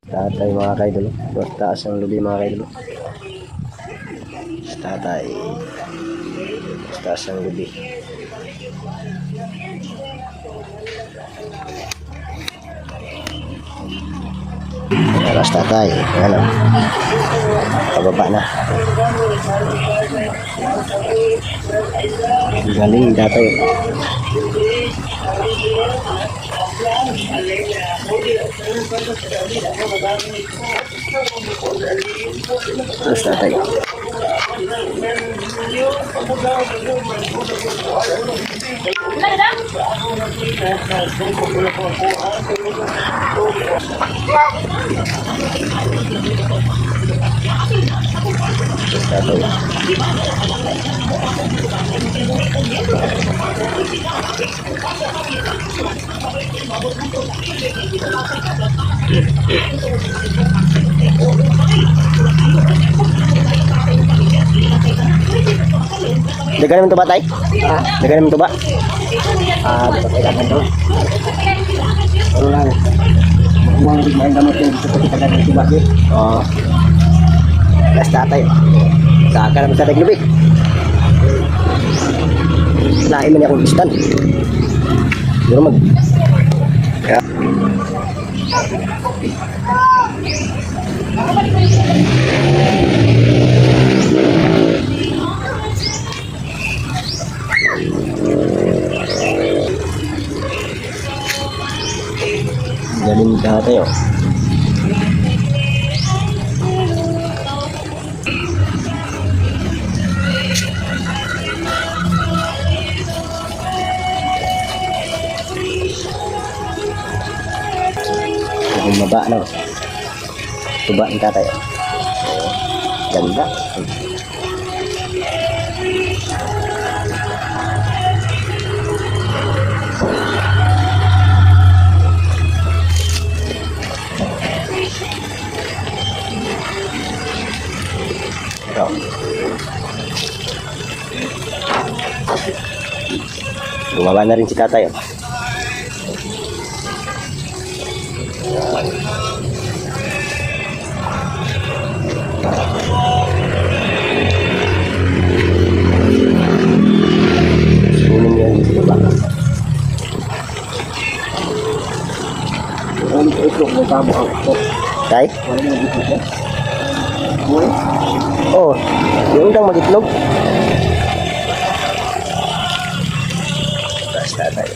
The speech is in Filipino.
Tatay mga kaidol. Taas ang lubi mga kaidol. Tatay. Taas ang lubi. Aras tatay. Ayan o. Pababa na. Galing tatay. Aras tatay. Dagan naman ito ba, tay? Ha? Dagan naman ito ba? Dapat dagan ito. Ano lang. Huwag main gamot yung gusto kita dagan ito ba? Oo. Last tatay. Saka naman sa taglubig. Lain man niya akong istan. Pero mag... Kaya... Galing tatay oh. Bumaba na. Tuba ng tatay. Ganda. Ito. Bumaba na rin si tatay. Sunin niya yung baba. Tay? Oh, yung utang mag-itlog. Basta tayo.